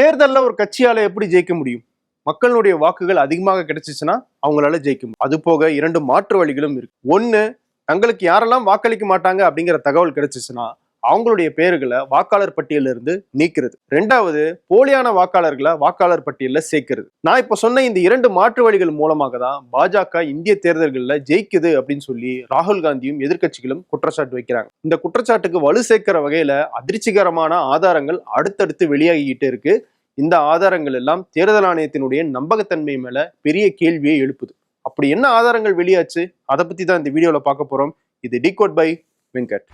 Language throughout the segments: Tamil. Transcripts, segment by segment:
தேர்தலில் ஒரு கட்சியால எப்படி ஜெயிக்க முடியும்? மக்களுடைய வாக்குகள் அதிகமாக கிடைச்சிச்சுன்னா அவங்களால ஜெயிக்க முடியும். அது போக 2 மாற்று வழிகளும் இருக்கு. ஒண்ணு, தங்களுக்கு யாரெல்லாம் வாக்களிக்க மாட்டாங்க அப்படிங்கிற தகவல் கிடைச்சிச்சுன்னா அவங்களுடைய பேர்களை வாக்காளர் பட்டியல இருந்து நீக்கிறது. 2வது, போலியான வாக்காளர்களை வாக்காளர் பட்டியல சேர்க்கிறது. நான் இப்ப சொன்ன இந்த 2 மாற்று வழிகள் மூலமாக தான் பாஜக இந்திய தேர்தல்களில் ஜெயிக்குது அப்படின்னு சொல்லி ராகுல் காந்தியும் எதிர்க்கட்சிகளும் குற்றச்சாட்டு வைக்கிறாங்க. இந்த குற்றச்சாட்டுக்கு வலு சேர்க்கிற வகையில அதிர்ச்சிகரமான ஆதாரங்கள் அடுத்தடுத்து வெளியாகிக்கிட்டே இருக்கு. இந்த ஆதாரங்கள் எல்லாம் தேர்தல் ஆணையத்தினுடைய நம்பகத்தன்மை மேல பெரிய கேள்வியை எழுப்புது. அப்படி என்ன ஆதாரங்கள் வெளியாச்சு, அதை பத்தி தான் இந்த வீடியோல பார்க்க போறோம். இது டிகோட் பை வெங்கட்.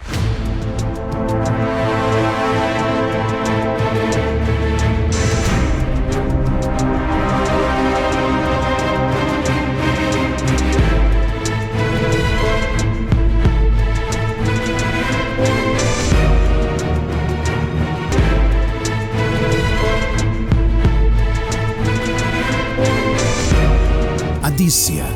அதிசயா,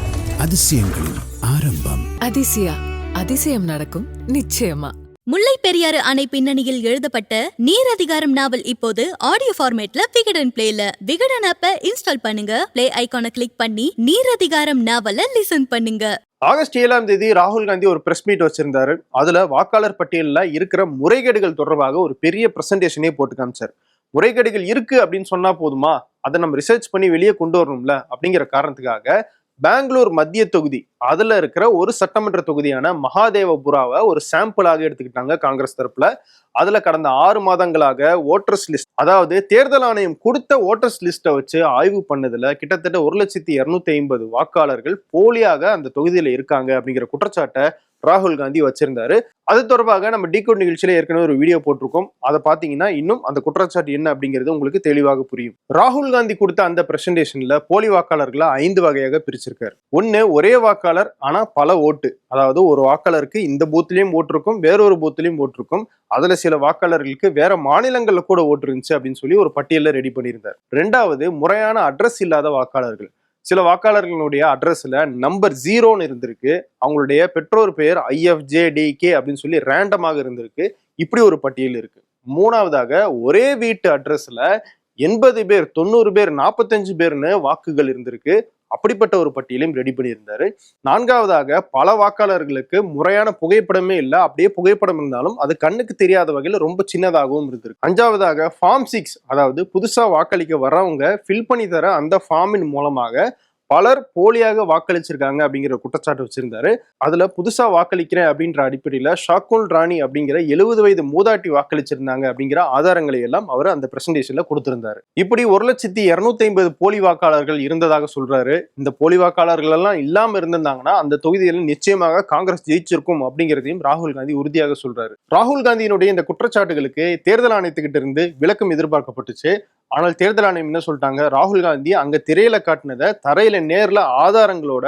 அதிசயங்களின் ஆரம்பம். அதிசயா, அதிசயம் நடக்கும் நிச்சயமா. முல்லை பெரியாறு அணை பின்னணியில் எழுதப்பட்ட நீர் அதிகாரம் நாவல் இப்போது ஆடியோ ஃபார்மேட்ல விகடன் பிளேல. விகடன் ஆப்பை இன்ஸ்டால் பண்ணுங்க, பிளே ஐகானை கிளிக் பண்ணி நீர் அதிகாரம் நாவலை லிசன் பண்ணுங்க. ஆகஸ்ட் 7ஆம் தேதி ராகுல் காந்தி ஒரு பிரஸ் மீட் வச்சிருந்தாரு. அதுல வாக்காளர் பட்டியலில் இருக்கிற முறைகேடுகள் தொடர்பாக ஒரு பெரிய பிரசன்டேஷனே போட்டு காமிச்சார். முறைகேடுகள் இருக்கு அப்படின்னு சொன்னா போதுமா, அதை நம்ம ரிசர்ச் பண்ணி வெளியே கொண்டு வரணும்ல அப்படிங்கிற காரணத்துக்காக பெங்களூர் மத்திய தொகுதி அதுல இருக்கிற ஒரு சட்டமன்ற தொகுதியான மகாதேவபுராவை ஒரு சாம்பிளாக எடுத்துக்கிட்டாங்க காங்கிரஸ் தரப்புல. அதுல கடந்த 6 மாதங்களாக ஓட்டர்ஸ் லிஸ்ட், அதாவது தேர்தல் ஆணையம் கொடுத்த ஓட்டர்ஸ் லிஸ்ட்டை வச்சு ஆய்வு பண்ணதுல கிட்டத்தட்ட 1,250,000 வாக்காளர்கள் போலியாக அந்த தொகுதியில இருக்காங்க அப்படிங்கிற குற்றச்சாட்டை ராகுல் காந்தி வச்சிருந்தாரு. அது தொடர்பாக நம்ம டிகோட் நிகழ்ச்சியில ஏற்கனவே ஒரு வீடியோ போட்டிருக்கோம். அதை பாத்தீங்கன்னா இன்னும் அந்த குற்றச்சாட்டு என்ன அப்படிங்கிறது உங்களுக்கு தெளிவாக புரியும். ராகுல் காந்தி கொடுத்த அந்த பிரசன்டேஷன்ல போலி வாக்காளர்களை 5 வகையாக பிரிச்சிருக்காரு. ஒண்ணு, ஒரே வாக்காளர் ஆனா பல ஓட்டு, அதாவது ஒரு வாக்காளருக்கு இந்த பூத்லயும் ஓட்டு இருக்கும், வேறொரு பூத்லயும் ஓட்டு இருக்கும், அதுல சில வாக்காளர்களுக்கு வேற மாநிலங்கள்ல கூட ஓட்டு இருந்துச்சு அப்படின்னு சொல்லி ஒரு பட்டியல ரெடி பண்ணியிருந்தார். 2வது, முறையான அட்ரஸ் இல்லாத வாக்காளர்கள். சில வாக்காளர்களுடைய அட்ரஸ்ல நம்பர் 0ன்னு இருந்திருக்கு, அவங்களுடைய பெற்றோர் பெயர் IFJDK அப்படின்னு சொல்லி ரேண்டமாக இருந்திருக்கு. இப்படி ஒரு பட்டியல் இருக்கு. 3வதாக, ஒரே வீட்டு அட்ரஸ்ல 80 பேர், 90 பேர், 45 பேர்னு வாக்குகள் இருந்திருக்கு. அப்படிப்பட்ட ஒரு பட்டியலையும் ரெடி பண்ணியிருந்தாரு. 4வதாக, பல வாக்காளர்களுக்கு முறையான புகைப்படமே இல்லை, அப்படியே புகைப்படம் இருந்தாலும் அது கண்ணுக்கு தெரியாத வகையில் ரொம்ப சின்னதாகவும் இருந்திருக்கு. 5வதாக, ஃபார்ம் 6, அதாவது புதுசா வாக்களிக்க வர்றவங்க ஃபில் பண்ணி தர அந்த ஃபார்மின் மூலமாக பலர் போலியாக வாக்களிச்சிருக்காங்க அப்படிங்கிற குற்றச்சாட்டு வச்சிருந்தாரு. அதுல புதுசா வாக்களிக்கிறேன் அப்படின்ற அடிப்படையில ஷாக்குல் ராணி அப்படிங்கிற 70 வயது மூதாட்டி வாக்களிச்சிருந்தாங்க அப்படிங்கிற ஆதாரங்களை எல்லாம் அவர் அந்த பிரசன்டேஷன்ல கொடுத்திருந்தாரு. இப்படி 1,250,000 போலி வாக்காளர்கள் இருந்ததாக சொல்றாரு. இந்த போலி வாக்காளர்கள் எல்லாம் இல்லாம இருந்திருந்தாங்கன்னா அந்த தொகுதியில் நிச்சயமாக காங்கிரஸ் ஜெயிச்சிருக்கும் அப்படிங்கிறதையும் ராகுல் காந்தி உறுதியாக சொல்றாரு. ராகுல் காந்தியினுடைய இந்த குற்றச்சாட்டுகளுக்கு தேர்தல் ஆணையத்துக்கிட்ட இருந்து விளக்கம் எதிர்பார்க்கப்பட்டுச்சு. ஆனால் தேர்தல் ஆணையம் என்ன சொல்லிட்டாங்க, ராகுல் காந்தி அங்க திரையில காட்டினதை தரையில நேர்ல ஆதாரங்களோட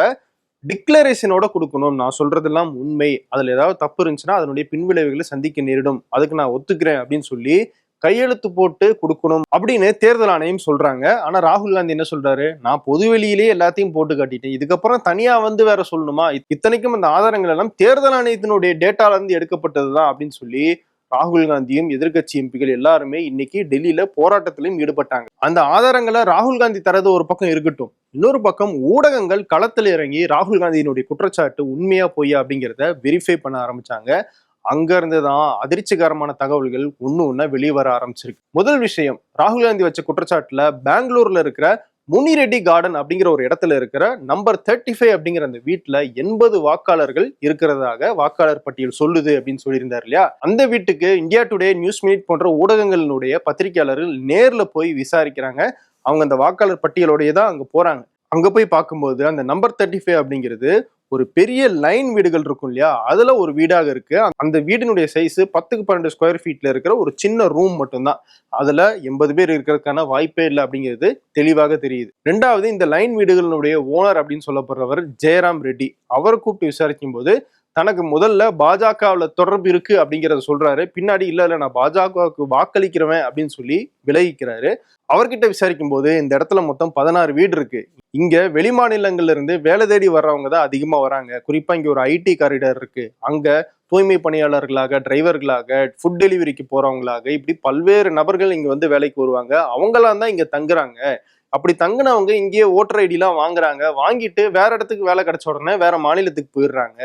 டிக்ளரேஷனோட கொடுக்கணும், நான் சொல்றதெல்லாம் உண்மை, அதுல ஏதாவது தப்பு இருந்துச்சுன்னா அதனுடைய பின்விளைவுகளை சந்திக்க நேரிடும், அதுக்கு நான் ஒத்துக்கிறேன் அப்படின்னு சொல்லி கையெழுத்து போட்டு கொடுக்கணும் அப்படின்னு தேர்தல் ஆணையம் சொல்றாங்க. ஆனா ராகுல் காந்தி என்ன சொல்றாரு, நான் பொதுவெளியிலேயே எல்லாத்தையும் போட்டு காட்டிட்டேன், இதுக்கப்புறம் தனியா வந்து வேற சொல்லணுமா, இத்தனைக்கும் அந்த ஆதாரங்கள் எல்லாம் தேர்தல் ஆணையத்தினுடைய டேட்டால இருந்து எடுக்கப்பட்டதுதான் அப்படின்னு சொல்லி ராகுல் காந்தியும் எதிர்கட்சி எம்பிகள் எல்லாருமே இன்னைக்கு டெல்லியில போராட்டத்திலையும் ஈடுபட்டாங்க. அந்த ஆதாரங்களை ராகுல் காந்தி தரது ஒரு பக்கம் இருக்கட்டும், இன்னொரு பக்கம் ஊடகங்கள் களத்தில் இறங்கி ராகுல் காந்தியினுடைய குற்றச்சாட்டு உண்மையா பொய்யா அப்படிங்கிறத வெரிஃபை பண்ண ஆரம்பிச்சாங்க. அங்க இருந்துதான் அதிர்ச்சிகரமான தகவல்கள் ஒண்ணு வெளியே வர ஆரம்பிச்சிருக்கு. முதல் விஷயம், ராகுல் காந்தி வச்ச குற்றச்சாட்டுல பெங்களூர்ல இருக்கிற முனிரெட்டி கார்டன் அப்படிங்கிற ஒரு இடத்துல இருக்கிற நம்பர் 35 அப்படிங்கிற அந்த வீட்டுல 80 வாக்காளர்கள் இருக்கிறதாக வாக்காளர் பட்டியல் சொல்லுது அப்படின்னு சொல்லியிருந்தாரு இல்லையா. அந்த வீட்டுக்கு இந்தியா டுடே, நியூஸ் மினிட் போன்ற ஊடகங்களினுடைய பத்திரிகையாளர்கள் நேர்ல போய் விசாரிக்கிறாங்க. அவங்க அந்த வாக்காளர் பட்டியலோடய தான் அங்க போறாங்க. அங்க போய் பார்க்கும்போது அந்த நம்பர் 35 அப்படிங்கிறது ஒரு பெரிய லைன் வீடுகள் இருக்கும் இல்லையா, அதுல ஒரு வீடாக இருக்கு. அந்த வீடினுடைய சைஸ் 10க்கு 12 ஸ்கொயர் ஃபீட்ல இருக்கிற ஒரு சின்ன ரூம் மட்டும்தான். அதுல 80 பேர் இருக்கிறதுக்கான வாய்ப்பே இல்லை அப்படிங்கிறது தெளிவாக தெரியுது. 2வது, இந்த லைன் வீடுகளுடைய ஓனர் அப்படின்னு சொல்லப்படுறவர் ஜெயராம் ரெட்டி. அவரை கூப்பிட்டு விசாரிக்கும் போது தனக்கு முதல்ல பாஜகவுல தொடர்பு இருக்கு அப்படிங்கறத சொல்றாரு. பின்னாடி இல்ல நான் பாஜகவுக்கு வாக்களிக்கிறவன் அப்படின்னு சொல்லி விலகிக்கிறாரு. அவர்கிட்ட விசாரிக்கும் போது இந்த இடத்துல மொத்தம் 16 வீடு இருக்கு. இங்க வெளி மாநிலங்கள்ல இருந்து வேலை தேடி வர்றவங்க தான் அதிகமா வராங்க. குறிப்பா இங்க ஒரு ஐடி காரிடார் இருக்கு. அங்க தூய்மை பணியாளர்களாக, டிரைவர்களாக, ஃபுட் டெலிவரிக்கு போறவங்களாக, இப்படி பல்வேறு நபர்கள் இங்க வந்து வேலைக்கு வருவாங்க. அவங்களாம் தான் இங்க தங்குறாங்க. அப்படி தங்குனவங்க இங்கேயே ஓட்டர் ஐடி எல்லாம் வாங்குறாங்க. வாங்கிட்டு வேற இடத்துக்கு வேலை கிடைச்ச உடனே வேற மாநிலத்துக்கு போயிடுறாங்க.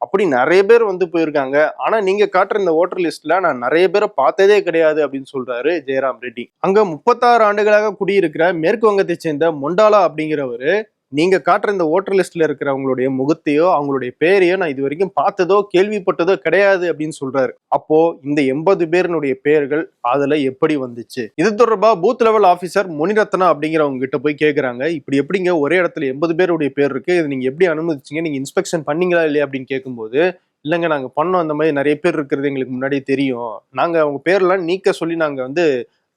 அப்படி நிறைய பேர் வந்து போயிருக்காங்க. ஆனா நீங்க காட்டுற இந்த ஓட்டர் லிஸ்ட்ல நான் நிறைய பேரை பார்த்ததே கிடையாது அப்படின்னு சொல்றாரு ஜெயராம் ரெட்டி. அங்க 36 ஆண்டுகளாக குடியிருக்கிற மேற்கு வங்கத்தை சேர்ந்த மொண்டாலா அப்படிங்கிறவரு, நீங்க காட்டுற இந்த ஓட்டர் லிஸ்ட்ல இருக்கிறவங்களுடைய முகத்தையோ அவங்களுடைய பேரையோ நான் இது வரைக்கும் பார்த்ததோ கேள்விப்பட்டதோ கிடையாது அப்படின்னு சொல்றாரு. அப்போ இந்த 80 பேருடைய பெயர்கள் அதுல எப்படி வந்துச்சு? இது தொடர்பா பூத் லெவல் ஆபீசர் முனிரத்னா அப்படிங்கிறவங்க கிட்ட போய் கேட்கறாங்க. இப்படி எப்படிங்க ஒரே இடத்துல 80 பேருடைய பேர் இருக்கு, இது நீங்க எப்படி அனுமதிச்சீங்க, நீங்க இன்ஸ்பெக்ஷன் பண்ணீங்களா இல்லையா அப்படின்னு கேட்கும்போது, இல்லைங்க நாங்க பண்ணோம், அந்த மாதிரி நிறைய பேர் இருக்கிறது எங்களுக்கு முன்னாடியே தெரியும், நாங்க அவங்க பேர்லாம் நீக்க சொல்லி நாங்க வந்து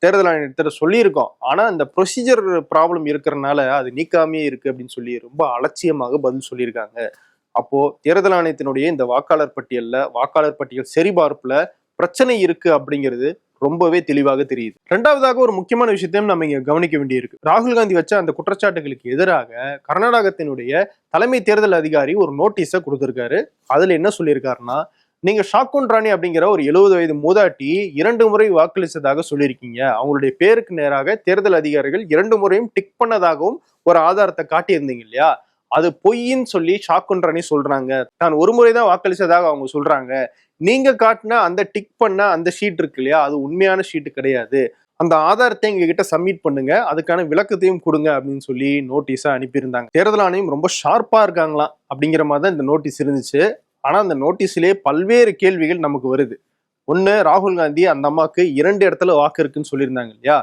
தேர்தல் ஆணையத்திட்ட சொல்லியிருக்கோம், ஆனா இந்த ப்ரொசீஜர் ப்ராப்ளம் இருக்கிறதுனால அது நீக்காமே இருக்கு அப்படின்னு சொல்லி ரொம்ப அலட்சியமாக பதில் சொல்லியிருக்காங்க. அப்போ தேர்தல் ஆணையத்தினுடைய இந்த வாக்காளர் பட்டியல் சரிபார்ப்புல பிரச்சனை இருக்கு அப்படிங்கிறது ரொம்பவே தெளிவாக தெரியுது. இரண்டாவதாக ஒரு முக்கியமான விஷயத்தையும் நம்ம இங்க கவனிக்க வேண்டியிருக்கு. ராகுல் காந்தி வச்ச அந்த குற்றச்சாட்டுகளுக்கு எதிராக கர்நாடகத்தினுடைய தலைமை தேர்தல் அதிகாரி ஒரு நோட்டீஸை கொடுத்திருக்காரு. அதுல என்ன சொல்லியிருக்காருன்னா, நீங்க ஷாக்குன் ராணி அப்படிங்கிற ஒரு 70 வயது மூதாட்டி 2 முறை வாக்களிச்சதாக சொல்லியிருக்கீங்க. அவங்களுடைய பேருக்கு நேராக தேர்தல் அதிகாரிகள் 2 முறையும் டிக் பண்ணதாகவும் ஒரு ஆதாரத்தை காட்டியிருந்தீங்க இல்லையா, அது பொய்ன்னு சொல்லி ஷாக்குன் ராணி சொல்றாங்க. தான் ஒரு முறைதான் வாக்களிச்சதாக அவங்க சொல்றாங்க. நீங்க காட்டின அந்த டிக் பண்ண அந்த ஷீட் இருக்கு இல்லையா, அது உண்மையான ஷீட் கிடையாது. அந்த ஆதாரத்தை எங்க கிட்ட சப்மிட் பண்ணுங்க, அதுக்கான விளக்கத்தையும் கொடுங்க அப்படின்னு சொல்லி நோட்டீஸா அனுப்பியிருந்தாங்க. தேர்தல் ஆணையம் ரொம்ப ஷார்ப்பா இருக்காங்களாம் அப்படிங்கிற மாதிரி தான் இந்த நோட்டீஸ் இருந்துச்சு. ஆனா அந்த நோட்டீஸ்லயே பல்வேறு கேள்விகள் நமக்கு வருது. ஒண்ணு, ராகுல் காந்தி அந்த அம்மாக்கு 2 இடத்துல வாக்கு இருக்குன்னு சொல்லியிருந்தாங்க இல்லையா,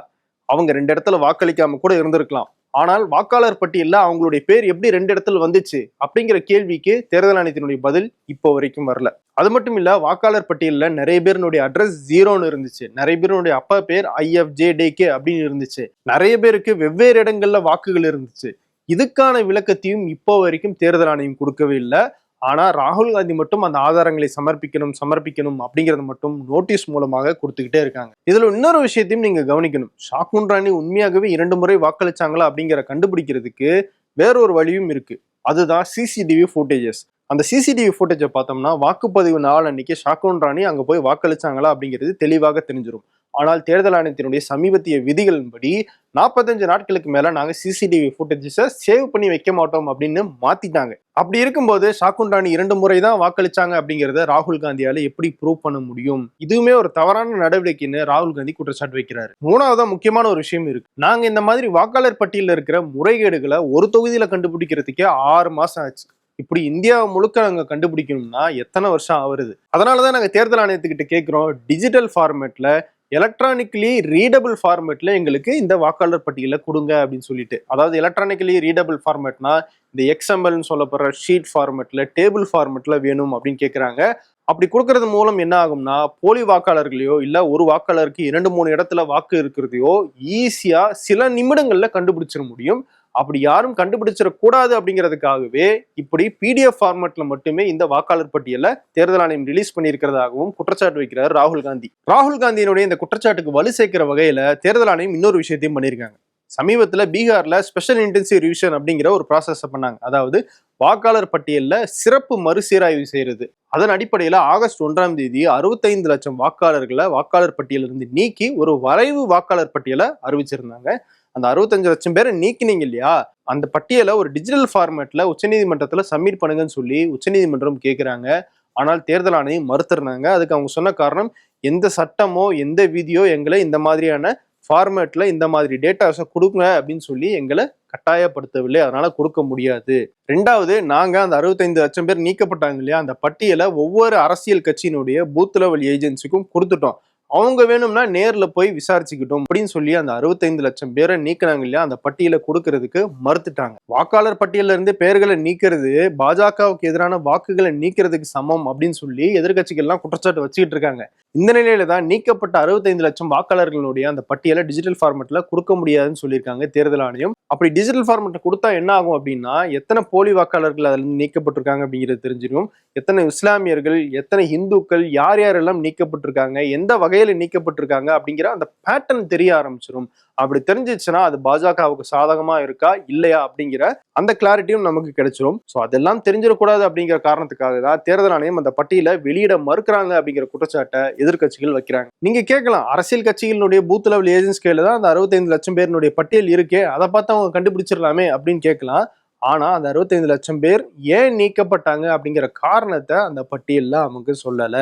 அவங்க 2 இடத்துல வாக்களிக்காம கூட இருந்திருக்கலாம். ஆனால் வாக்காளர் பட்டியல்ல அவங்களுடைய பேர் எப்படி 2 இடத்துல வந்துச்சு அப்படிங்கிற கேள்விக்கு தேர்தல் ஆணையத்தினுடைய பதில் இப்போ வரைக்கும் வரல. அது மட்டும் இல்ல, வாக்காளர் பட்டியல்ல நிறைய பேருடைய அட்ரஸ் 0ன்னு இருந்துச்சு. நிறைய பேருடைய அப்பா பேர் IFJDK அப்படின்னு இருந்துச்சு. நிறைய பேருக்கு வெவ்வேறு இடங்கள்ல வாக்குகள் இருந்துச்சு. இதுக்கான விளக்கத்தையும் இப்போ வரைக்கும் தேர்தல் ஆணையம் கொடுக்கவே இல்லை. ஆனா ராகுல் காந்தி மட்டும் அந்த ஆதாரங்களை சமர்ப்பிக்கணும் அப்படிங்கறது மட்டும் நோட்டீஸ் மூலமாக கொடுத்துக்கிட்டே இருக்காங்க. இதுல இன்னொரு விஷயத்தையும் நீங்க கவனிக்கணும். ஷாக்குன் ராணி உண்மையாகவே 2 முறை வாக்களிச்சாங்களா அப்படிங்கிற கண்டுபிடிக்கிறதுக்கு வேறொரு வழியும் இருக்கு. அதுதான் CCTV ஃபுட்டேஜஸ். அந்த CCTV ஃபுட்டேஜை பார்த்தோம்னா வாக்குப்பதிவு நாள் அன்னைக்கு ஷாக்குன் ராணி அங்க போய் வாக்களிச்சாங்களா அப்படிங்கிறது தெளிவாக தெரிஞ்சிடும். ஆனால் தேர்தல் ஆணையத்தினுடைய சமீபத்திய விதிகளின்படி 45 நாட்களுக்கு மேல நாங்க CCTV ஃபுட்டேஜஸை சேவ் பண்ணி வைக்க மாட்டோம் அப்படின்னு மாத்திட்டாங்க. அப்படி இருக்கும்போது ஷாக்குன் ராணி 2 முறை தான் வாக்களிச்சாங்க அப்படிங்கிறத ராகுல் காந்தியால எப்படி ப்ரூவ் பண்ண முடியும்? இதுவுமே ஒரு தவறான நடவடிக்கைன்னு ராகுல் காந்தி குற்றச்சாட்டு வைக்கிறாரு. மூணாவதா முக்கியமான ஒரு விஷயம் இருக்கு. நாங்க இந்த மாதிரி வாக்காளர் பட்டியலில் இருக்கிற முறைகேடுகளை ஒரு தொகுதியில கண்டுபிடிக்கிறதுக்கே 6 மாசம் ஆச்சு. இப்படி இந்தியா முழுக்க நாங்க கண்டுபிடிக்கணும்னா எத்தனை வருஷம் ஆகுது? அதனாலதான் நாங்க தேர்தல் ஆணையத்துக்கிட்ட கேட்கிறோம், டிஜிட்டல் ஃபார்மேட்ல, எலக்ட்ரானிக்கலி ரீடபிள் ஃபார்மேட்ல எங்களுக்கு இந்த வாக்காளர் பட்டியலை கொடுங்க அப்படின்னு சொல்லிட்டு. அதாவது எலக்ட்ரானிக்கலி ரீடபிள் ஃபார்மேட்னா இந்த XMLன்னு சொல்லப்படுற ஷீட் ஃபார்மேட்ல, டேபிள் ஃபார்மேட்ல வேணும் அப்படின்னு கேட்கறாங்க. அப்படி கொடுக்கறது மூலம் என்ன ஆகும்னா, போலி வாக்காளர்களையோ இல்ல ஒரு வாக்காளருக்கு 2-3 இடத்துல வாக்கு இருக்கிறதையோ ஈஸியா சில நிமிடங்கள்ல கண்டுபிடிச்சிட முடியும். அப்படி யாரும் கண்டுபிடிச்சிடக்கூடாது அப்படிங்கிறதுக்காகவே இப்படி PDF ஃபார்மேட்ல மட்டுமே இந்த வாக்காளர் பட்டியலை தேர்தல் ஆணையம் ரிலீஸ் பண்ணியிருக்கிறதாகவும் குற்றச்சாட்டு வைக்கிறார் ராகுல் காந்தி. ராகுல் காந்தியினுடைய இந்த குற்றச்சாட்டுக்கு வலு சேர்க்கிற வகையில தேர்தல் ஆணையம் இன்னொரு விஷயத்தையும் பண்ணியிருக்காங்க. சமீபத்துல பீகார்ல ஸ்பெஷல் இன்டென்சிவ் ரிவிஷன் அப்படிங்கிற ஒரு ப்ராசஸ் பண்ணாங்க. அதாவது வாக்காளர் பட்டியல்ல சிறப்பு மறுசீராய்வு செய்யறது. அதன் அடிப்படையில ஆகஸ்ட் 1ஆம் தேதி 65 லட்சம் வாக்காளர்களை வாக்காளர் பட்டியலிருந்து நீக்கி ஒரு வரைவு வாக்காளர் பட்டியலை அறிவிச்சிருந்தாங்க. அந்த 65 லட்சம் பேரை நீக்கினீங்க இல்லையா, அந்த பட்டியலை ஒரு டிஜிட்டல் ஃபார்மேட்ல உச்சநீதிமன்றத்துல சப்மிட் பண்ணுங்கன்னு சொல்லி உச்சநீதிமன்றம் கேட்கிறாங்க. ஆனால் தேர்தல் ஆணையம் மறுத்திருந்தாங்க. அதுக்கு அவங்க சொன்ன காரணம், எந்த சட்டமோ எந்த விதியோ எங்களை இந்த மாதிரியான ஃபார்மேட்ல இந்த மாதிரி டேட்டாஸை கொடுங்க அப்படின்னு சொல்லி எங்களை கட்டாயப்படுத்தவில்லை, அதனால கொடுக்க முடியாது. ரெண்டாவது, நாங்க அந்த 65 லட்சம் பேர் நீக்கப்பட்டாங்க இல்லையா, அந்த பட்டியலை ஒவ்வொரு அரசியல் கட்சியினுடைய பூத் லெவல் ஏஜென்சிக்கும் கொடுத்துட்டோம். அவங்க வேணும்னா நேர்ல போய் விசாரிச்சுக்கிட்டோம் அப்படின்னு சொல்லி அந்த 65 லட்சம் பேரை நீக்கினாங்க இல்லையா, அந்த பட்டியலை கொடுக்கறதுக்கு மறுத்துட்டாங்க. வாக்காளர் பட்டியல இருந்து பேர்களை நீக்கிறது பாஜகவுக்கு எதிரான வாக்குகளை நீக்கிறதுக்கு சமம் அப்படின்னு சொல்லி எதிர்கட்சிகள் எல்லாம் குற்றச்சாட்டு வச்சுக்கிட்டு இருக்காங்க. இந்த நிலையில தான் நீக்கப்பட்ட 65 லட்சம் வாக்காளர்களுடைய அந்த பட்டியலை டிஜிட்டல் ஃபார்மெட்ல கொடுக்க முடியாதுன்னு சொல்லியிருக்காங்க தேர்தல் ஆணையம். அப்படி டிஜிட்டல் ஃபார்மெட்ல கொடுத்தா என்ன ஆகும் அப்படின்னா, எத்தனை போலி வாக்காளர்கள் அதுல இருந்து நீக்கப்பட்டிருக்காங்க அப்படிங்கிறது தெரிஞ்சிடும். எத்தனை இஸ்லாமியர்கள், எத்தனை இந்துக்கள், யார் யாரெல்லாம் நீக்கப்பட்டிருக்காங்க, எந்த வகையில நீக்கப்பட்டிருக்காங்க அப்படிங்கிற அந்த பேட்டர்ன் தெரிய ஆரம்பிச்சிடும். அப்படி தெரிஞ்சிச்சுன்னா அது பாஜகவுக்கு சாதகமா இருக்கா இல்லையா அப்படிங்கிற அந்த கிளாரிட்டியும் நமக்கு கிடைச்சிடும். ஸோ அதெல்லாம் தெரிஞ்சிடக்கூடாது அப்படிங்கிற காரணத்துக்காக தான் தேர்தல் ஆணையம் அந்த பட்டியலை வெளியிட மறுக்கிறாங்க அப்படிங்கிற குற்றச்சாட்டை எதிர்கட்சிகள் வைக்கிறாங்க. நீங்க கேட்கலாம், அரசியல் கட்சிகளுடைய பூத் லெவல் ஏஜென்ட்ஸ் கையில தான் அந்த 65 லட்சம் பேருடைய பட்டியல் இருக்கே, அதை பார்த்து அவங்க கண்டுபிடிச்சிடலாமே அப்படின்னு கேட்கலாம். ஆனா அந்த 65 லட்சம் பேர் ஏன் நீக்கப்பட்டாங்க அப்படிங்கிற காரணத்தை அந்த பட்டியல்ல அவங்க சொல்லல.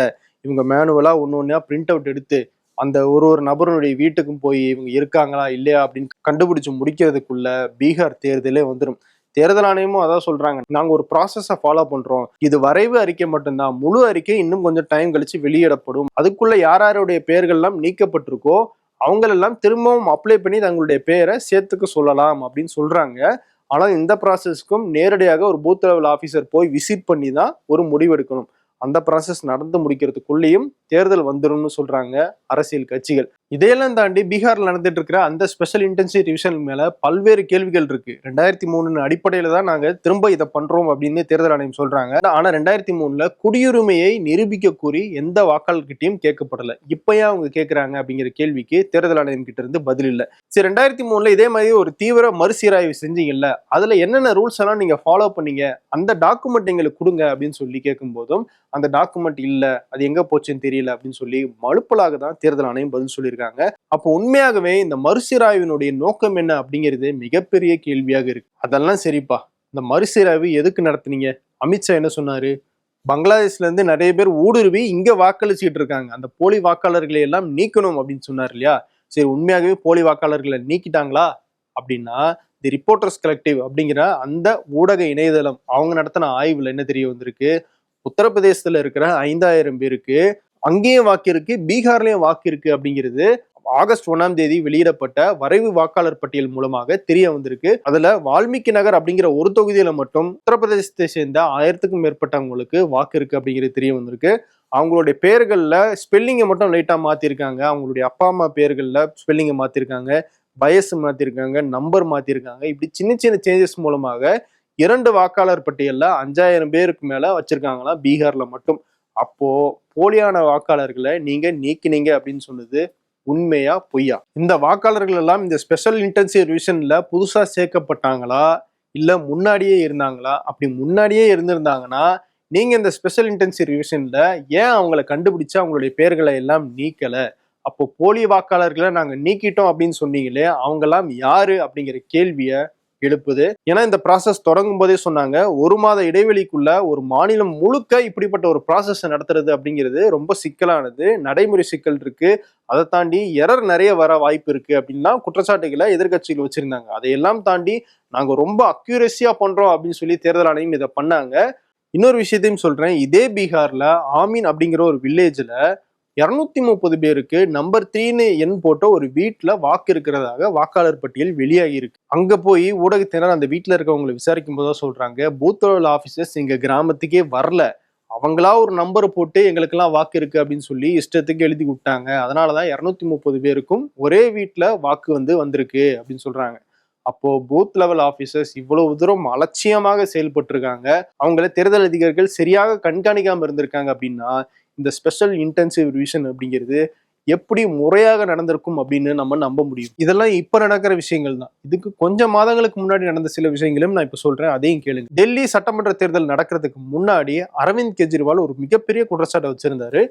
இவங்க மேனுவலா ஒன்னொன்னா பிரிண்ட் அவுட் எடுத்து அந்த ஒரு நபருடைய வீட்டுக்கும் போய் இவங்க இருக்காங்களா இல்லையா அப்படின்னு கண்டுபிடிச்சு முடிக்கிறதுக்குள்ள பீகார் தேர்தலே வந்துடும். தேர்தல் ஆணையமும் அதான் சொல்றாங்க, நாங்க ஒரு ப்ராசஸை ஃபாலோ பண்றோம், இது வரைவு அறிக்கை மட்டும்தான், முழு அறிக்கை இன்னும் கொஞ்சம் டைம் கழிச்சு வெளியிடப்படும், அதுக்குள்ள யாருடைய பெயர்கள்லாம் நீக்கப்பட்டிருக்கோ அவங்களெல்லாம் திரும்பவும் அப்ளை பண்ணி தங்களுடைய பெயரை சேர்த்துக்க சொல்லலாம் அப்படின்னு சொல்றாங்க. ஆனா இந்த ப்ராசஸ்க்கும் நேரடியாக ஒரு பூத் லெவல் ஆஃபீஸர் போய் விசிட் பண்ணி தான் ஒரு முடிவெடுக்கணும். அந்த ப்ராசஸ் நடந்து முடிக்கிறதுக்குள்ளேயும் தேர்தல் வந்துரும்னு சொல்றாங்க அரசியல் கட்சிகள். இதையெல்லாம் தாண்டி பீகார்ல நடந்துட்டு இருக்கிற அந்த ஸ்பெஷல் இன்டென்சிவ் ரிவிஷன் மேல பல்வேறு கேள்விகள் இருக்கு. 2003 அடிப்படையில தான் நாங்க திரும்ப இதை பண்றோம் அப்படின்னு தேர்தல் ஆணையம் சொல்றாங்க. ஆனா 2003 குடியுரிமையை நிரூபிக்க கூறி எந்த வாக்காளர்கிட்டையும் கேட்கப்படல. இப்பயே அவங்க கேட்கறாங்க அப்படிங்கிற கேள்விக்கு தேர்தல் ஆணையம் கிட்ட இருந்து பதில் இல்லை. சரி, 2003 இதே மாதிரி ஒரு தீவிர மறுசீராய்வு செஞ்சீங்கல்ல, அதுல என்னென்ன ரூல்ஸ் எல்லாம் நீங்க ஃபாலோ பண்ணீங்க, அந்த டாக்குமெண்ட் எங்களுக்கு கொடுங்க அப்படின்னு சொல்லி கேட்கும் போதும் அந்த டாக்குமெண்ட் இல்ல, அது எங்க போச்சுன்னு தெரியல அப்படின்னு சொல்லி மழுப்பலாக தான் தேர்தல் ஆணையம் பதில் சொல்லியிருக்காங்க. அப்போ உண்மையாகவே இந்த மறுசீராய்வினுடைய நோக்கம் என்ன அப்படிங்கிறது மிகப்பெரிய கேள்வியாக இருக்கு. அதெல்லாம் சரிப்பா, இந்த மறுசீராய்வு எதுக்கு நடத்துனீங்க? அமித்ஷா என்ன சொன்னாரு? பங்களாதேஷ்ல இருந்து நிறைய பேர் ஊடுருவி இங்க வாக்களிச்சுட்டு இருக்காங்க, அந்த போலி வாக்காளர்களை எல்லாம் நீக்கணும் அப்படின்னு சொன்னார் இல்லையா? சரி, உண்மையாகவே போலி வாக்காளர்களை நீக்கிட்டாங்களா அப்படின்னா, தி ரிப்போர்ட்டர்ஸ் கலெக்டிவ் அப்படிங்கிற அந்த ஊடக இணையதளம் அவங்க நடத்தின ஆய்வுல என்ன தெரிய வந்திருக்கு, உத்தரப்பிரதேசத்துல இருக்கிற 5000 பேருக்கு அங்கேயும் வாக்கு இருக்கு, பீகார்லயும் வாக்கு இருக்கு அப்படிங்கிறது ஆகஸ்ட் 1ஆம் தேதி வெளியிடப்பட்ட வரைவு வாக்காளர் பட்டியல் மூலமாக தெரிய வந்திருக்கு. அதுல வால்மீகி நகர் அப்படிங்கிற ஒரு தொகுதியில மட்டும் உத்தரப்பிரதேசத்தை சேர்ந்த 1000க்கும் மேற்பட்டவங்களுக்கு வாக்கு இருக்கு அப்படிங்கிறது தெரிய வந்திருக்கு. அவங்களுடைய பெயர்கள்ல ஸ்பெல்லிங்கை மட்டும் லைட்டா மாத்திருக்காங்க, அவங்களுடைய அப்பா அம்மா பெயர்கள்ல ஸ்பெல்லிங்கை மாத்திருக்காங்க, வயசு மாத்திருக்காங்க, நம்பர் மாத்திருக்காங்க. இப்படி சின்ன சின்ன சேஞ்சஸ் மூலமாக 2 வாக்காளர் பட்டியல்ல 5000 பேருக்கு மேல வச்சிருக்காங்களா பீகார்ல மட்டும். அப்போ போலியான வாக்காளர்களை நீங்க நீக்கினீங்க அப்படின்னு சொன்னது உண்மையா பொய்யா? இந்த வாக்காளர்கள் எல்லாம் இந்த ஸ்பெஷல் இன்டென்சிவ் ரிவிஷன்ல புதுசா சேர்க்கப்பட்டாங்களா இல்ல முன்னாடியே இருந்தாங்களா? அப்படி முன்னாடியே இருந்திருந்தாங்கன்னா நீங்க இந்த ஸ்பெஷல் இன்டென்சிவ் ரிவிஷன்ல ஏன் அவங்களை கண்டுபிடிச்சு அவங்களுடைய பெயர்களை எல்லாம் நீக்கல? அப்போ போலி வாக்காளர்களை நாங்க நீக்கிட்டோம் அப்படின்னு சொன்னீங்களே, அவங்க எல்லாம் யாரு அப்படிங்கிற கேள்விய எழுப்புது. ஏன்னா இந்த ப்ராசஸ் தொடங்கும் போதே சொன்னாங்க, 1 மாத இடைவெளிக்குள்ள ஒரு மாநிலம் முழுக்க இப்படிப்பட்ட ஒரு ப்ராசஸ் நடத்துறது அப்படிங்கிறது ரொம்ப சிக்கலானது, நடைமுறை சிக்கல் இருக்கு, அதை தாண்டி எரர் நிறைய வர வாய்ப்பு இருக்கு அப்படின்னா குற்றச்சாட்டுகளை எதிர்கட்சிகள் வச்சிருந்தாங்க. அதையெல்லாம் தாண்டி நாங்க ரொம்ப அக்யூரஸியா பண்றோம் அப்படின்னு சொல்லி தேர்தல் ஆணையம் இதை பண்ணாங்க. இன்னொரு விஷயத்தையும் சொல்றேன், இதே பீகார்ல ஆமீன் அப்படிங்கிற ஒரு வில்லேஜ்ல 230 பேருக்கு நம்பர் 3ன்னு எண் போட்ட ஒரு வீட்டுல வாக்கு இருக்கிறதாக வாக்காளர் பட்டியல் வெளியாகி இருக்கு. அங்க போய் ஊடகத்தினர் அந்த வீட்டுல இருக்கவங்களை விசாரிக்கும் போதுதான் சொல்றாங்க, பூத் லெவல் ஆபீசர்ஸ் எங்க கிராமத்துக்கே வரல, அவங்களா ஒரு நம்பர் போட்டு எங்களுக்கெல்லாம் வாக்கு இருக்கு அப்படின்னு சொல்லி இஷ்டத்துக்கு எழுதி விட்டாங்க, அதனாலதான் 230 பேருக்கும் ஒரே வீட்டுல வாக்கு வந்திருக்கு அப்படின்னு சொல்றாங்க. அப்போ பூத் லெவல் ஆபீசர்ஸ் இவ்வளவு தூரம் அலட்சியமாக செயல்பட்டு இருக்காங்க, அவங்கள தேர்தல் அதிகாரிகள் சரியாக கண்காணிக்காம இருந்திருக்காங்க அப்படின்னா இந்த ஸ்பெஷல் இன்டென்சிவ் ரிவிஷன் அப்படிங்கிறது எப்படி முறையாக நடந்திருக்கும் அப்படின்னு நம்ம நம்ப முடியும். இதெல்லாம் இப்ப நடக்கிற விஷயங்கள் தான். இதுக்கு கொஞ்சம் மாதங்களுக்கு முன்னாடி நடந்த சில விஷயங்களும் நான் இப்ப சொல்றேன், அதையும் கேளுங்க. டெல்லி சட்டமன்ற தேர்தல் நடக்கிறதுக்கு முன்னாடி அரவிந்த் கெஜ்ரிவால் ஒரு மிகப்பெரிய குற்றச்சாட்டை வச்சிருந்தாரு.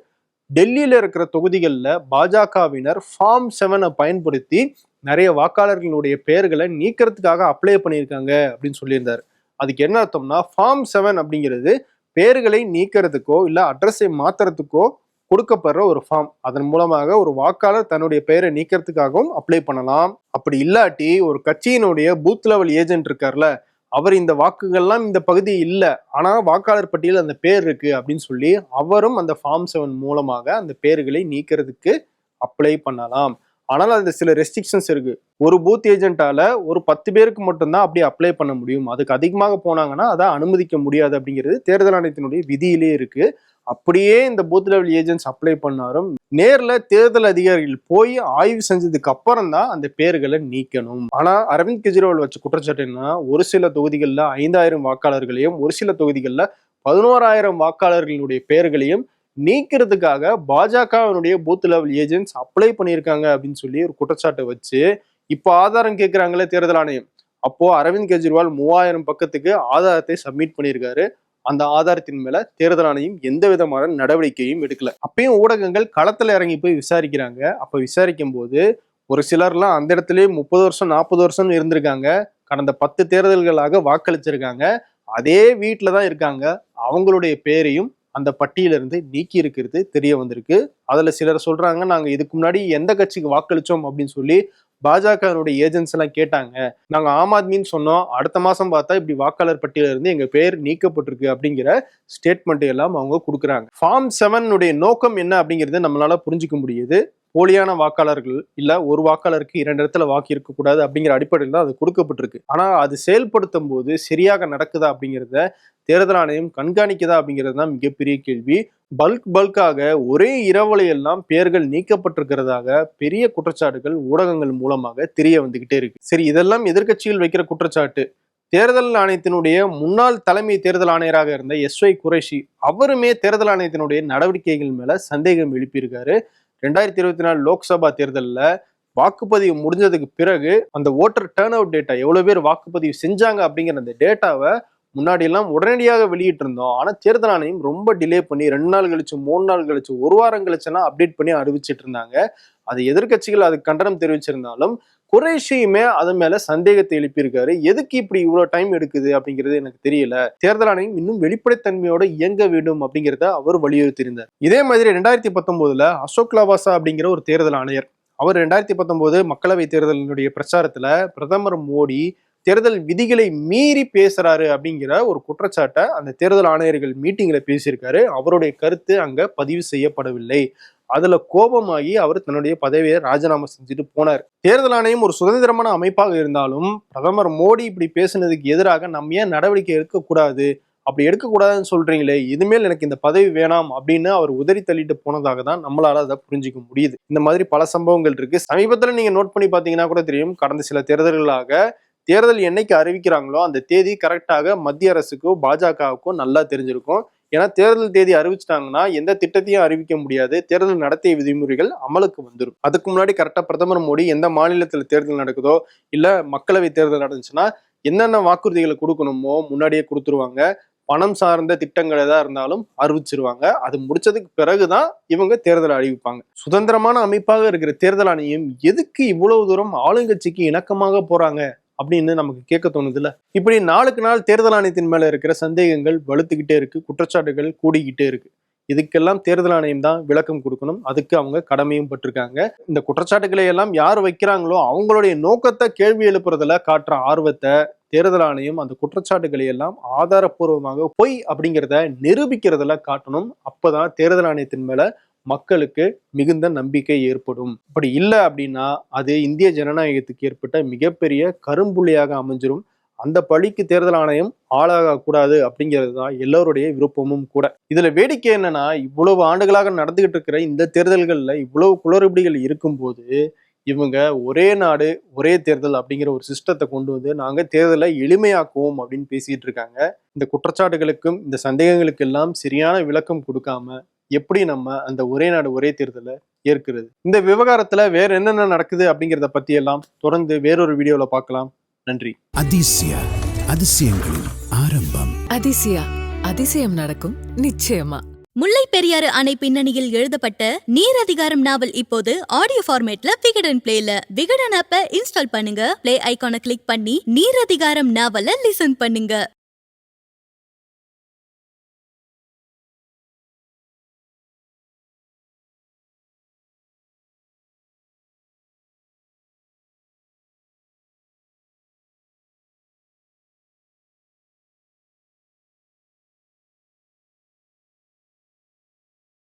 டெல்லியில இருக்கிற தொகுதிகளில் பாஜகவினர் ஃபார்ம் 7 பயன்படுத்தி நிறைய வாக்காளர்களுடைய பெயர்களை நீக்கிறதுக்காக அப்ளை பண்ணியிருக்காங்க அப்படின்னு சொல்லியிருந்தாரு. அதுக்கு என்ன அர்த்தம்னா, ஃபார்ம் 7 அப்படிங்கிறது பெயர்களை நீக்கிறதுக்கோ இல்ல அட்ரஸை மாத்துறதுக்கோ கொடுக்கப்படுற ஒரு ஃபார்ம். அதன் மூலமாக ஒரு வாக்காளர் தன்னுடைய பெயரை நீக்கிறதுக்காகவும் அப்ளை பண்ணலாம். அப்படி இல்லாட்டி ஒரு கட்சியினுடைய பூத் லெவல் ஏஜென்ட் இருக்கார்ல, அவர் இந்த வாக்குகள்லாம் இந்த பகுதி இல்லை, ஆனா வாக்காளர் பட்டியல் அந்த பேர் இருக்கு அப்படின்னு சொல்லி அவரும் அந்த ஃபார்ம் 7 மூலமாக அந்த பெயர்களை நீக்கிறதுக்கு அப்ளை பண்ணலாம். ஆனால் அதுல சில ரெஸ்ட்ரிக்ஷன்ஸ் இருக்கு. ஒரு பூத் ஏஜென்ட்டால ஒரு 10 பேருக்கு மட்டும்தான் அப்படி அப்ளை பண்ண முடியும். அதுக்கு அதிகமாக போனாங்கன்னா அதை அனுமதிக்க முடியாது அப்படிங்கிறது தேர்தல் ஆணையத்தினுடைய விதியிலே இருக்கு. அப்படியே இந்த பூத் லெவல் ஏஜென்ட்ஸ் அப்ளை பண்ணாலும் நேர்ல தேர்தல் அதிகாரிகள் போய் ஆய்வு செஞ்சதுக்கு அப்புறம் தான் அந்த பேர்களை நீக்கணும். ஆனா அரவிந்த் கெஜ்ரிவால் வச்ச குற்றச்சாட்டு என்ன, ஒரு சில தொகுதிகளில் 5000 வாக்காளர்களையும் ஒரு சில தொகுதிகளில் 11,000 வாக்காளர்களுடைய பெயர்களையும் நீக்கிறதுக்காக பாஜகவினுடைய பூத் லெவல் ஏஜென்ட்ஸ் அப்ளை பண்ணியிருக்காங்க அப்படின்னு சொல்லி ஒரு குற்றச்சாட்டை வச்சு இப்போ ஆதாரம் கேட்கிறாங்களே தேர்தல் ஆணையம். அப்போ அரவிந்த் கெஜ்ரிவால் 3000 பக்கத்துக்கு ஆதாரத்தை சப்மிட் பண்ணியிருக்காரு. அந்த ஆதாரத்தின் மேல தேர்தல் ஆணையம் எந்த விதமான நடவடிக்கையும் எடுக்கல. அப்பயும் ஊடகங்கள் களத்துல இறங்கி போய் விசாரிக்கிறாங்க. அப்ப விசாரிக்கும் போது ஒரு சிலர்லாம் அந்த இடத்துலயே 30 வருஷம் 40 வருஷம் இருந்திருக்காங்க. கடந்த 10 தேர்தல்களாக வாக்களிச்சிருக்காங்க. அதே வீட்டுல தான் இருக்காங்க. அவங்களுடைய பேரையும் அந்த பட்டியலிருந்து நீக்கி இருக்கிறது தெரிய வந்திருக்கு. அதுல சிலர் சொல்றாங்க, நாங்க இதுக்கு முன்னாடி எந்த கட்சிக்கு வாக்களிச்சோம் அப்படின்னு சொல்லி பாஜகனுடைய ஏஜென்ட்ஸ் எல்லாம் கேட்டாங்க. நாங்க ஆம் ஆத்மின்னு சொன்னோம். அடுத்த மாசம் பார்த்தா இப்படி வாக்காளர் பட்டியல இருந்து எங்க பேர் நீக்கப்பட்டிருக்கு அப்படிங்கிற ஸ்டேட்மெண்ட் எல்லாம் அவங்க கொடுக்குறாங்க. ஃபார்ம் 7 நோக்கம் என்ன அப்படிங்கிறது நம்மளால புரிஞ்சுக்க முடியுது. போலியான வாக்காளர்கள் இல்ல ஒரு வாக்காளருக்கு 2 இடத்துல வாக்கு இருக்கக்கூடாது அப்படிங்கிற அடிப்படையில் தான் அது கொடுக்கப்பட்டிருக்கு. ஆனா அது செயல்படுத்தும் போது சரியாக நடக்குதா அப்படிங்கிறத தேர்தல் ஆணையம் கண்காணிக்குதா அப்படிங்கிறது தான் மிகப்பெரிய கேள்வி. பல்காக ஒரே இரவுல எல்லாம் பேர்கள் நீக்கப்பட்டிருக்கிறதாக பெரிய குற்றச்சாட்டுகள் ஊடகங்கள் மூலமாக தெரிய வந்துகிட்டே இருக்கு. சரி, இதெல்லாம் எதிர்க்கட்சிகள் வைக்கிற குற்றச்சாட்டு. தேர்தல் ஆணையத்தினுடைய முன்னாள் தலைமை தேர்தல் ஆணையராக இருந்த SY குரேஷி அவருமே தேர்தல் ஆணையத்தினுடைய நடவடிக்கைகள் மேல சந்தேகம் எழுப்பியிருக்காரு. 2024 லோக்சபா தேர்தலில் வாக்குப்பதிவு முடிஞ்சதுக்கு பிறகு அந்த ஓட்டர் டேர்ன் அவுட் டேட்டா எவ்வளவு பேர் வாக்குப்பதிவு செஞ்சாங்க அப்படிங்கிற அந்த டேட்டாவை முன்னாடி எல்லாம் உடனடியாக வெளியிட்டு இருந்தோம். ஆனா தேர்தல் ஆணையம் ரொம்ப டிலே பண்ணி 2 நாள் கழிச்சு 3 நாள் கழிச்சு 1 வாரம் கழிச்செல்லாம் அப்டேட் பண்ணி அறிவிச்சிட்டு இருந்தாங்க. அது எதிர்கட்சிகள் அதுக்கு கண்டனம் தெரிவிச்சிருந்தாலும் குரேஷியுமே அது மேல சந்தேகத்தை எழுப்பியிருக்காரு. எதுக்கு இப்படி இவ்வளவு டைம் எடுக்குது அப்படிங்கிறது எனக்கு தெரியல. தேர்தல் ஆணையம் இன்னும் வெளிப்படைத்தன்மையோட இயங்க வேண்டும் அப்படிங்கிறத அவர் வலியுறுத்தியிருந்தார். இதே மாதிரி 2019 அசோக் லாவாசா அப்படிங்கிற ஒரு தேர்தல் ஆணையர், அவர் 2019 மக்களவை தேர்தலினுடைய பிரச்சாரத்துல பிரதமர் மோடி தேர்தல் விதிகளை மீறி பேசுறாரு அப்படிங்கிற ஒரு குற்றச்சாட்டை அந்த தேர்தல் ஆணையர்கள் மீட்டிங்ல பேசியிருக்காரு. அவருடைய கருத்து அங்க பதிவு செய்யப்படவில்லை. அதுல கோபமாகி அவர் தன்னுடைய பதவியை ராஜினாமா செஞ்சுட்டு போனார். தேர்தல் ஆணையம் ஒரு சுதந்திரமான அமைப்பாக இருந்தாலும் பிரதமர் மோடி இப்படி பேசுனதுக்கு எதிராக நம்ம ஏன் நடவடிக்கை எடுக்கக்கூடாது, அப்படி எடுக்கக்கூடாதுன்னு சொல்றீங்களே, இதுமேல் எனக்கு இந்த பதவி வேணாம் அப்படின்னு அவர் உதறி தள்ளிட்டு போனதாக தான் நம்மளால அதை புரிஞ்சிக்க முடியுது. இந்த மாதிரி பல சம்பவங்கள் இருக்கு. சமீபத்துல நீங்க நோட் பண்ணி பாத்தீங்கன்னா கூட தெரியும், கடந்த சில தேர்தல்களாக தேர்தல் என்னைக்கு அறிவிக்கிறாங்களோ அந்த தேதி கரெக்டாக மத்திய அரசுக்கோ பாஜகவுக்கோ நல்லா தெரிஞ்சிருக்கும். ஏன்னா தேர்தல் தேதி அறிவிச்சிட்டாங்கன்னா எந்த திட்டத்தையும் அறிவிக்க முடியாது. தேர்தல் நடத்திய விதிமுறைகள் அமலுக்கு வந்துடும். அதுக்கு முன்னாடி கரெக்டா பிரதமர் மோடி எந்த மாநிலத்துல தேர்தல் நடக்குதோ இல்ல மக்களவை தேர்தல் நடந்துச்சுன்னா என்னென்ன வாக்குறுதிகளை கொடுக்கணுமோ முன்னாடியே கொடுத்துருவாங்க. பணம் சார்ந்த திட்டங்கள் எதா இருந்தாலும் அறிவிச்சிருவாங்க. அது முடிச்சதுக்கு பிறகுதான் இவங்க தேர்தல் அறிவிப்பாங்க. சுதந்திரமான அமைப்பாக இருக்கிற தேர்தல் ஆணையம் எதுக்கு இவ்வளவு தூரம் ஆளுங்கட்சிக்கு இணக்கமாக போறாங்க அப்படின்னு நமக்கு கேட்க தோணுது இல்ல. இப்படி நாளுக்கு நாள் தேர்தல் ஆணையத்தின் மேல இருக்கிற சந்தேகங்கள் வலுத்துக்கிட்டே இருக்கு, குற்றச்சாட்டுகள் கூடிக்கிட்டே இருக்கு. இதுக்கெல்லாம் தேர்தல் ஆணையம் தான் விளக்கம் கொடுக்கணும். அதுக்கு அவங்க கடமையும் பட்டிருக்காங்க. இந்த குற்றச்சாட்டுகளை எல்லாம் யார் வைக்கிறாங்களோ அவங்களுடைய நோக்கத்தை கேள்வி எழுப்புறதுல காட்டுற ஆர்வத்தை தேர்தல் ஆணையம் அந்த குற்றச்சாட்டுகளை எல்லாம் ஆதாரப்பூர்வமாக பொய் அப்படிங்கிறத நிரூபிக்கிறதுல காட்டணும். அப்பதான் தேர்தல் ஆணையத்தின் மேல மக்களுக்கு மிகுந்த நம்பிக்கை ஏற்படும். அப்படி இல்லை அப்படின்னா அது இந்திய ஜனநாயகத்துக்கு ஏற்பட்ட மிகப்பெரிய கரும்புள்ளியாக அமைஞ்சிரும். அந்த பழிக்கு தேர்தல் ஆணையம் ஆளாக கூடாது அப்படிங்கிறது தான் எல்லோருடைய விருப்பமும் கூட. இதுல வேடிக்கை என்னன்னா, இவ்வளவு ஆண்டுகளாக நடந்துகிட்டு இருக்கிற இந்த தேர்தல்கள்ல இவ்வளவு குளறுபடிகள் இருக்கும்போது இவங்க ஒரே நாடு ஒரே தேர்தல் அப்படிங்கிற ஒரு சிஸ்டத்தை கொண்டு வந்து நாங்க தேர்தலை எளிமையாக்குவோம் அப்படின்னு பேசிட்டு இருக்காங்க. இந்த குற்றச்சாட்டுகளுக்கும் இந்த சந்தேகங்களுக்கு எல்லாம் சரியான விளக்கம் கொடுக்காம எப்படி நம்ம அந்த ஒரே நாடு ஒரே தேர்தலை ஏற்கிறது? இந்த விவகாரத்துல வேற என்னென்ன நடக்குது அப்படிங்கிறத பத்தி எல்லாம் தொடர்ந்து வேறொரு வீடியோல பார்க்கலாம். நன்றி. அதிசயங்களின் ஆரம்பம். அதிசயம் நடக்கும் நிச்சயமா. முல்லை பெரியாறு அணை பின்னணியில் எழுதப்பட்ட நீர் அதிகாரம் நாவல் இப்போது ஆடியோ ஃபார்மேட்ல விகடன் பிளேல. விகடன் ஆப்பை இன்ஸ்டால் பண்ணுங்க. பிளே ஐகானை கிளிக் பண்ணி நீர் அதிகாரம் நாவலை லிசன் பண்ணுங்க.